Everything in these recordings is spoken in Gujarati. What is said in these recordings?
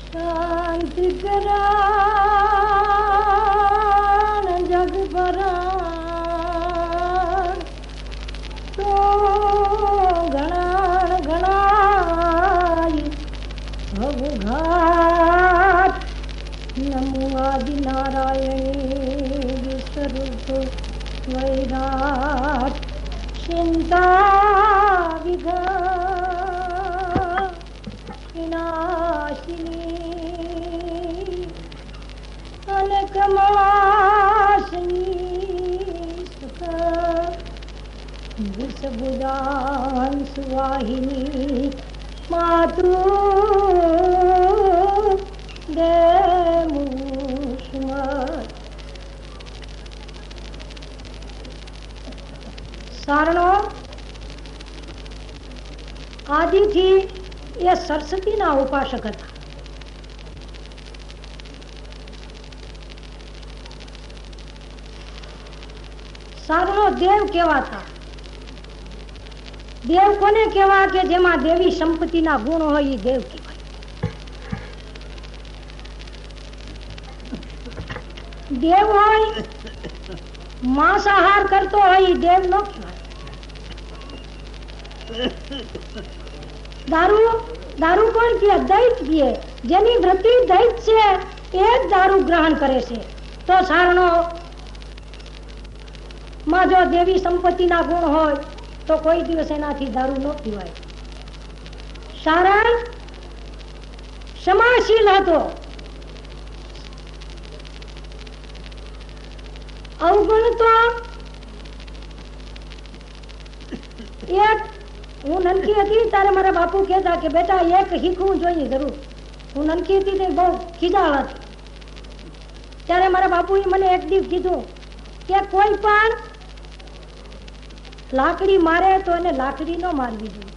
શાંતિ કરાણ જગ ભરાણ તો ગણાણ ગણાય ભવઘાટ નમો આદિ નારાયણી સ્વરૂપ વૈરાટ ચિંતા વિનાશિની અનકમાશની સુખ વિષબુદાન સુવાહિની માતૃ દેમુષ્મત. સારણો આદિથી એ સરસ્વતીના ઉપાસક હતા. સારણો દેવ કહેવાતા. દેવ કોને કહેવા કે જેમાં દેવી સંપત્તિના ગુણ હોય એ દેવ કહેવાય. દેવ હોય માંસાહાર કરતો હોય એ દેવ ન કહેવાય. દારૂ કોણ પીએ? દૈત પીએ. જેની વૃત્તિ દૈત છે એ જ દારૂ ગ્રહણ કરે છે. તો સારણો માં જો દેવી સંપત્તિના ગુણ હોય તો કોઈ દિવસ એનાથી દારૂ ન પીવાય. સારણ ક્ષમાશીલ હતો. અવગુણ તો એક હું નનકી હતી ત્યારે મારા બાપુ કહેતા કે બેટા એક શીખવું જોઈએ જરૂર. હું નનકી હતી તે બહુ ખીજાળ હતી. ત્યારે મારા બાપુએ મને એક દિવસ કીધું કે કોઈ પણ લાકડી મારે તો એને લાકડી ન મારવી જોઈએ,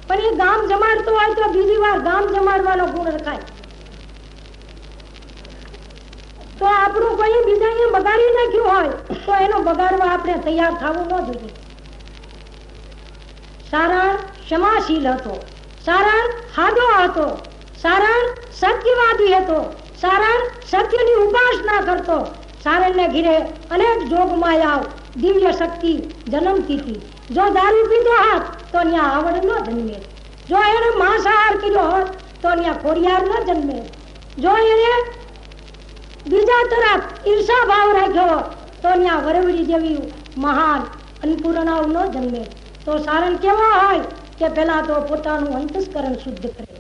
પણ એ ગામ જમાડતો હોય તો બીજી વાર ગામ જમાડવાનો ગુણ રખાય. તો આપણું કોઈ બીજાએ બગાડી નાખ્યું હોય તો એનો બગાડવા આપણે તૈયાર થવું ન જોઈએ. સારણ ક્ષમાશીલ હતો. સારણ હાડો હતો. સારણ સત્યવાદી હતો. સારણ સત્યની ઉપાસના કરતો. સારણને ઘીરે અનેક જોગમાયા દિવ્ય શક્તિ જન્મતી હતી. જો દારૂ પીધો હોત તો ત્યાં આવડ ન જન્મે. જો એને માંસાહાર કર્યો હોત તો ત્યાં ખોડિયાર ન જન્મે. જો એને બીજા તરફ ઈર્ષા ભાવ રાખ્યો તો ત્યાં વરવડી જેવી મહાન અન્નપૂર્ણાઓ ન જન્મે. તો સારણ કેવો હોય કે પેલા તો પોતાનું અંતસ્કરણ શુદ્ધ કરે.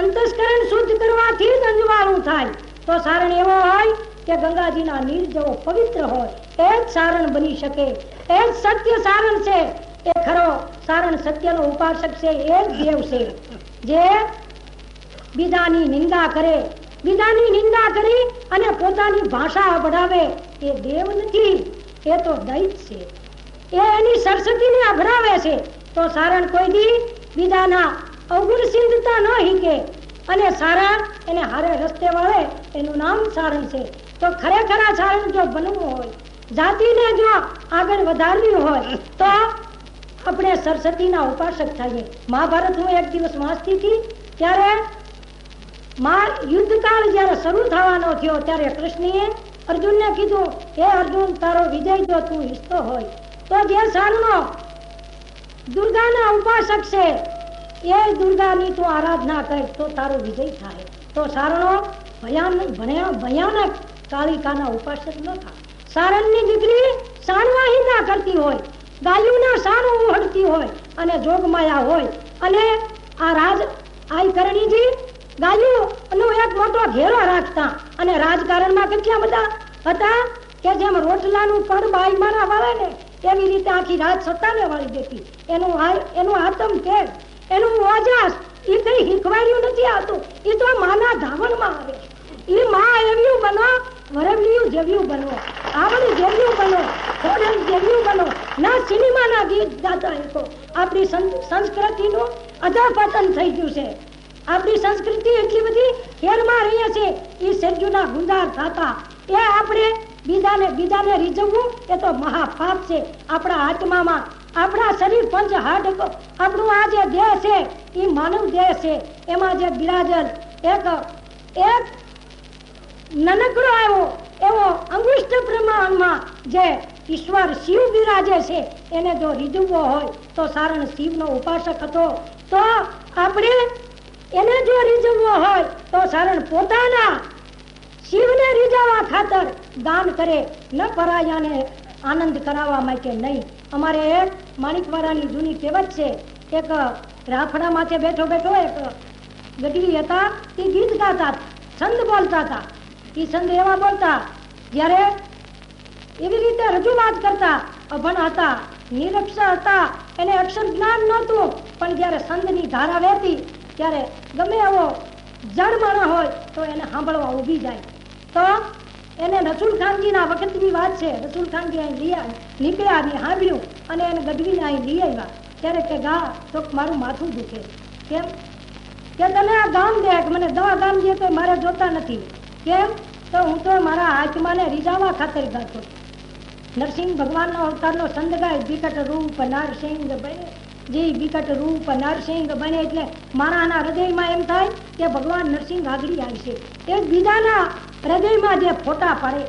અંતસ્કરણ શુદ્ધ કરવાથી જ અંજવાળું થાય. તો સારણ એવો હોય કે ગંગાજીના નીર જેવો પવિત્ર હોય. એ જ સારણ બની શકે. એ જ સત્ય સારણ છે. એ ખરો સારણ સત્યનો ઉપાસક છે. એ જ દેવ છે. જે બીજાની નિંદા કરે, બીજાની નિંદા કરી અને પોતાની ભાષા બઢાવે એ દેવ નથી, એ તો દૈત છે. એ એની સરસ્વતીને અભરાવે છે. તો સારણ કોઈ દી બીજાના અવગુણ સિદ્ધતા ન હીકે અને સારણ એને હારે રસ્તે વાળે એનું નામ સારણ છે. તો ખરેખર આ સારણ જો બનવું હોય, જાતિને જો આગળ વધારવી હોય તો આપણે સરસ્વતીના ઉપાસક થઈએ. મહાભારત હું એક દિવસ વાંચતી હતી ત્યારે યુદ્ધકાળ જયારે શરૂ થવાનો થયો ત્યારે કૃષ્ણએ અર્જુનને કીધું, હે અર્જુન, તારો વિજય જો તું ઈચ્છતો હોય તો જે સારણો દુર્ગાના ઉપાસક છે એ દુર્ગાની તું આરાધના કર તો તારો વિજય થાય. તો સારણો ભયાનક કાળિકાના ઉપાસક ન થાય. સારણની દીકરી સાણવાહી ના કરતી હોય, ગાયુના સાણું ઉહડતી હોય અને જોગમાયા હોય અને આ કરણીજી ગાયુંનો એક મોટો ઘેરો રાખતા અને રાજકારણમાં કેટલા બધા હતા કે જેમ રોટલાનું પડ બાઈ મારા વાળે ને એવી રીતે આખી રાત સત્તાને વાળી દેતી. એનું આતમ તેજ, એનું ઓજાસ એ કઈ શીખવાડ્યું નથી આવતું. એ તો માના ધાવણમાં આવે. એ માં એવ્યું બનો, વરવલિયું જેવ્યું બનો, આવડ જેવ્યું બનો, ખોડલ જેવ્યું બનો. ના સિનેમાના ગીત ગાતા એ તો આપણી સંસ્કૃતિનું અધપતન થઈ ગયું છે. આપણી સંસ્કૃતિ એટલી બધી હેરમાં રહીએ છે. એ સજ્જુના ગુંજાર થતા એ આપણે બીજાને રીઝવવું એ તો મહાપાપ છે. આપણા આત્મામાં આપણા શરીર પંચ હાડ, આપણું આ જે દેહ છે એ માનવ દેહ છે, એમાં જે બિરાજલ એક એક નાનકડો આવ્યો એવો અંગુષ્ઠ પ્રમાણમાં જે ઈશ્વર શિવ બિરાજે છે, એને જો રીઝવવો હોય તો સારણ શિવનો ઉપાસક હતો. તો આપણે એને જો રીઝવવો હોય તો સારણ પોતાના શિવને રીઝવવા ખાતર દાન કરે, ન પરાયાને આનંદ કરાવવા માટે નહીં. અમારે એક માણિકવાડાની જૂની કહેવત છે, એક રાફડા માથે બેઠો બેઠો એક ગઢવી હતા, તે ગીત ગાતા, છંદ બોલતા હતા. એ છંદ એવા બોલતા, જ્યારે એવી રીતે રજૂઆત કરતા, અભણ હતા, નિરક્ષર હતા, એને અક્ષર જ્ઞાન નહોતું, પણ જ્યારે છંદની ધારા વહેતી ત્યારે ગમે એવો જળ માણસ હોય તો એને સાંભળવા ઊભી જાય. તો એને રસૂલ ખાનજીના વખતની વાત છે. રસૂલ ખાનજી અહીં નીકળ્યા, સાંભળ્યું અને એને ગઢવીને અહીં લઈ આવ્યા. ત્યારે કે ગા તો મારું માથું દુખે. કેમ કે તને આ ગામ દે, મને દવા ગામ દે તો મારે જોતા નથી. કેમ તો હું તો મારા આત્માને રીઝાવા ખાતર ગાતો. નરસિંહ ભગવાનનો અવતારનો છંદ ગાય, વિકટ રૂપ નરસિંહ બને, જે વિકટ રૂપ નરસિંહ બને, એટલે મારાના હૃદયમાં એમ થાય કે ભગવાન નરસિંહ આગળ આવશે. એ બીજાના હૃદયમાં જે ફોટા પાડે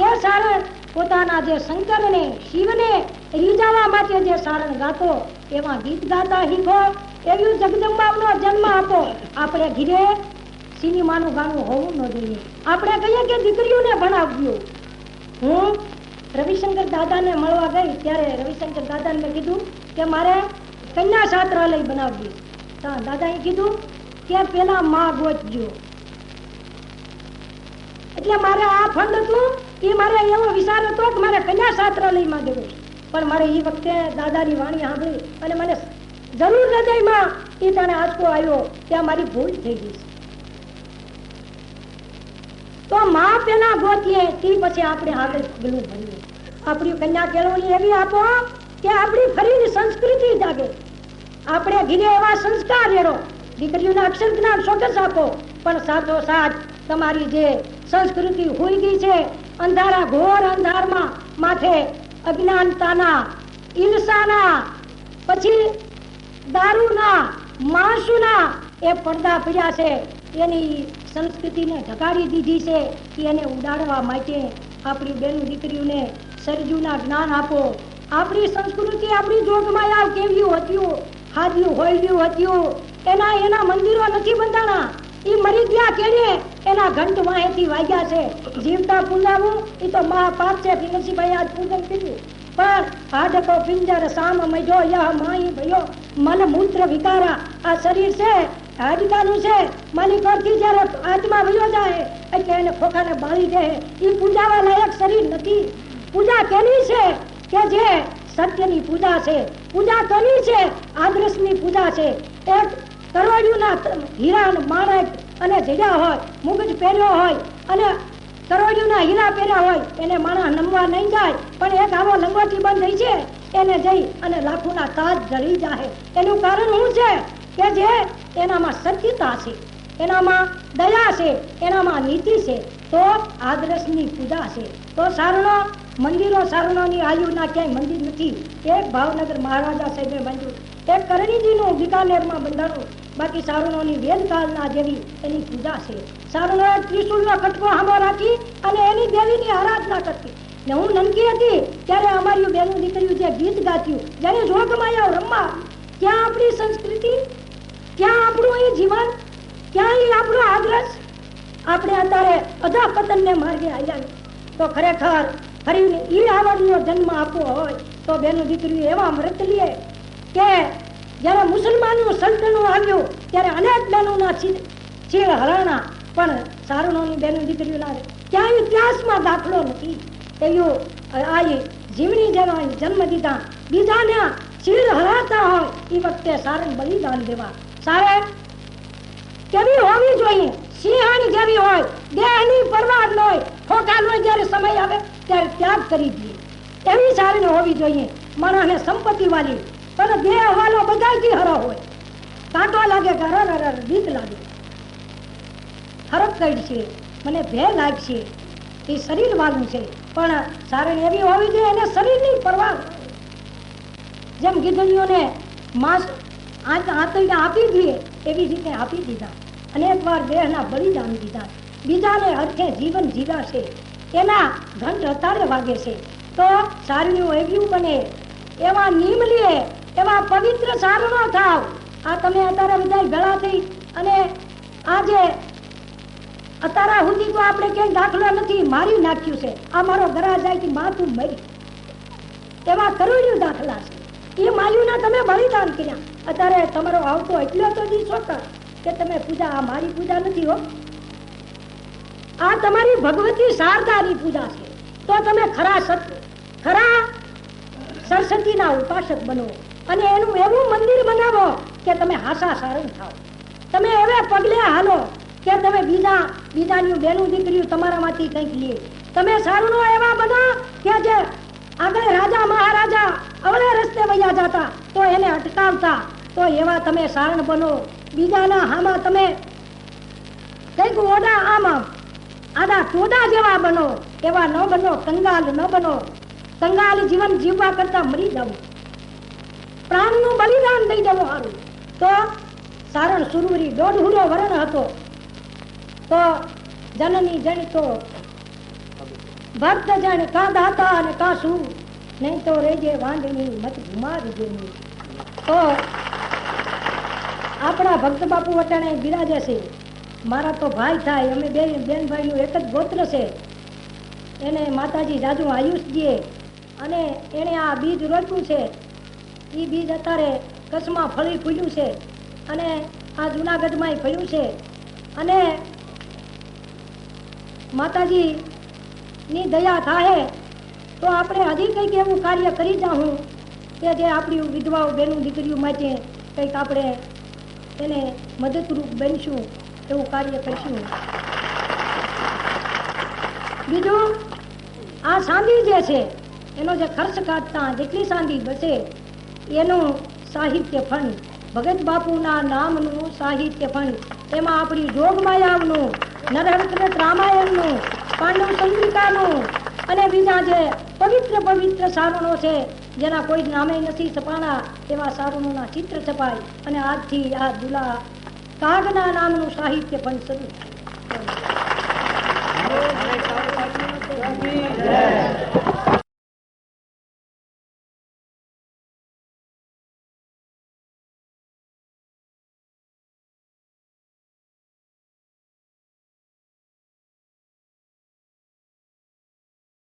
એ સારણ પોતાના જે શંકરને શિવને રીઝાવા માટે જે સારણ ગાતો, એવા ગીત ગાતા શીખો. એવું જગદંબાનો જન્મ આપો. આપણે ઘીરે સિનેમાનું ગાણું હોવું ન જોઈએ. આપણે કહીએ કે દીકરીઓને ભણાવ્યું. હું રવિશંકર દાદાને મળવા ગઈ ત્યારે રવિશંકર દાદાને મેં કીધું કે મારે કન્યા છાત્રાલય બનાવવી. દાદાએ કીધું કે પેલા માં ગોતજો. એટલે મારે આ ફંડ હતું, એ મારે એવો વિચાર હતો કે મારે કન્યા છાત્રાલયમાં દેવું. પણ મારે એ વખતે દાદાની વાણી સાંભળી અને મને જરૂર હૃદયમાં એ તને આંચકો આવ્યો ત્યાં મારી ભૂલ થઈ ગઈ. તો માં પેલા ગોતીએ તે પછી આપણે આગળ પગલું ભરીએ. આપણી કન્યા કેળવણી એવી આપો કે આપણી ફરીની સંસ્કૃતિ જાગે. આપણે ઘીરે એવા સંસ્કાર રેડો. દીકરીઓને અક્ષર જ્ઞાન ચોક્કસ આપો, પણ સાથોસાથ તમારી જે સંસ્કૃતિ હોઈ ગઈ છે, અંધારા ઘોર અંધારમાં માથે અજ્ઞાનતાના, ઈર્ષાના, પછી દારૂના, માંસુના એ પડદા પડ્યા છે, એની સંસ્કૃતિને ઢકાડી દીધી છે. એને ઉડાડવા માટે આપણી બેન દીકરીઓને સરજુના જ્ઞાન આપો. આપણી સંસ્કૃતિ, આપણી જોગમાયા કેવી હતી, હાદ્યું હોય્યું હતું, એના મંદિરો નથી બંધાણા. એ મરી ગયા કેને એના ઘંટ વાહેથી વાગ્યા છે. જીવતા પૂજાવું એ તો મહાપાપ છે. પિનરસિંહભાઈ આજ પૂજન કર્યું, પણ હાડકો પિંજર સામ મજો યહ માઈ ભયો મન મૂત્ર વિકારા. આ શરીર છે હાડકાનું છે, માલિકોથી જ્યારે આત્મા વયો જાય એટલે એને ખોખાને બાળી દે. એ પૂજાવા લાયક શરીર નથી. પૂજા કેની છે કે જે સત્યની પૂજા છે. પૂજા કોની છે? આદર્શની પૂજા છે. એક કરોડિયુંના હીરા માણેક અને જડ્યા હોય, મુગટ પહેર્યો હોય અને કરોડિયુંના હીરા પહેર્યા હોય, એને માણસ નમવા નહીં જાય. પણ એક આવો લંગોટી બંધ થઈ છે, એને જઈ અને લાખોના તાજ જળી જાય. એનું કારણ શું છે કે જે એનામાં સત્યતા છે, એનામાં દયા છે, એનામાં નીતિ છે. તો આદર્શની પૂજા છે. તો સારણો મંદિરો, સારણોની આયુના ક્યાંય મંદિર નથી. એક ભાવનગર મહારાજા સાહેબે બાંધ્યું, એક કરણીજીનું બીકાનેરમાં બંધાણું. બાકી સારણોની વેદકાળના જેવી એની પૂજા છે. સારણોએ ત્રિશુલનો કટકો હામો રાખી અને એની દેવીની આરાધના કરતી. ને હું નનકી હતી ત્યારે અમારી બેનું દીકરીઓ જે ગીત ગાત્યું, જ્યારે જોગમાયા રમવા, ક્યાં આપણી સંસ્કૃતિ, ક્યાં આપણું એ જીવન, ક્યાં એ આપણો આદર્શ? આપણે અત્યારે અધઃપતનને માર્ગે આવ્યા. તો ખરેખર ફરી ઈ આવડનો જન્મ આપવો હોય તો બેનું દીકરીઓ એવા વ્રત લે કે જ્યારે મુસલમાનનું સલ્તનું આવ્યું ત્યારે અનેક બહેનોના ચીર હરાણા, પણ સારણોની બેનું દીકરીઓના ક્યાંય ઇતિહાસમાં દાખલો નથી. એવું આ જીવની જેનો જન્મ દીધા, બીજાને ચીર હરાતા હોય એ વખતે સારણ બલિદાન દેવા. સારણ કેવી હોવી જોઈએ? સિંહાણી જેવી હોય, દેહની પરવાર ન હોય, ખોખાનો જ્યારે સમય આવે ત્યારે ત્યાગ કરી દઈએ એવી સારણ હોવી જોઈએ. માણસને સંપત્તિ વાળી, પણ દેહ વાલો બધાથી હરો હોય. કાંટો લાગે કે હર બીક લાગે, હરક કઈ છે, મને ભય લાગશે, એ શરીર વાળું છે. પણ સારણ એવી હોવી જોઈએ એને શરીરની પરવાર. જેમ ગીધડીઓને માંસ આંતરડા આપી દઈએ એવી રીતે આપી દીધા. અનેક વાર દેહના બલિદાન દીધા. બીજાને અર્થે જીવન જીવ્યા છે. એના ઘંટ અત્યારે વાગે છે તો સારણ્યું એવ્યું બને, એવા નિયમ લે, એવા પવિત્ર સારણો થાવ. આ તમે અત્યારે બધા ભેળા થઈ અને આજે અત્યારે સુધી તો આપણે ક્યાંય દાખલો નથી, મારી નાખ્યું છે. આ મારો ઘરા જાય માથું મરી, એવા કરોડિયું દાખલા છે. એ માયુના તમે બલિદાન કર્યા. અત્યારે તમારો આવતો એટલો તો દિવસો કે તમે પૂજા, આ મારી પૂજા નથી હો, આ તમારી ભગવતી શારદાની પૂજા છે. તો તમે ખરા સરસ્વતીના ઉપાસક બનો અને એનું એવું મંદિર બનાવો કે તમે હાસા સારું થાવ. તમે એવા પગલે હાલો કે તમે બીજાની બેનું દીકરીઓ તમારામાંથી કંઈક લે. તમે સારું એવા બનો કે જે આગળ રાજા મહારાજા અવળે રસ્તે વયા જતા તો એને અટકાવતા, તો એવા તમે સારણ બનો. બીજાના હામાં તમે કંઈક ઓડા આમાં આડા ટોડા જેવા બનો, એવા ન બનો. કંગાલ ન બનો. કંગાલ જીવન જીવવા કરતા મરી જવું, પ્રાણનું બલિદાન દઈ દેવું સારું. તો સારણ સુરવરી 1.5 વરણ હતો તો જનની જણતો ભક્ત જણ કા દાતા અને કા શું, નહીં તો રેજે વાંદની મત ઘુમાવજો. તો આપણા ભક્ત બાપુ વટાણે બિરાજે છે. મારા તો ભાઈ થાય, અમે બેન ભાઈનું એક જ ગોત્ર છે. એને માતાજી જાજુ આયુષ દે અને એને આ બીજ રોપ્યું છે. એ બીજ અત્યારે કચ્છમાં ફળી ફૂલ્યું છે અને આ જુનાગઢમાં ફળ્યું છે. અને માતાજીની દયા થાય તો આપણે હજી કંઈક એવું કાર્ય કરી જાઉં કે જે આપણી વિધવાઓ બેનું દીકરીઓ માટે કંઈક આપણે એને મદદરૂપ બનશું, એવું કાર્ય કરીશું. બીજું આ સાંધી જે છે એનો જે ખર્ચ કાઢતા જેટલી સાંધી બસે એનું સાહિત્ય ફંડ, ભગત બાપુના નામનું સાહિત્ય ફંડ, એમાં આપણી જોગમાયાનું, નરહરકૃત રામાયણનું, પાંડવ ચંદ્રિકાનું અને બીજા જે પવિત્ર સારણો છે જેના કોઈ નામે નથી છપાણા એવા સારણોના ચિત્ર છપાય અને આજથી આ દુલા કાગના નામનું સાહિત્ય ફંડ શરૂ થાય.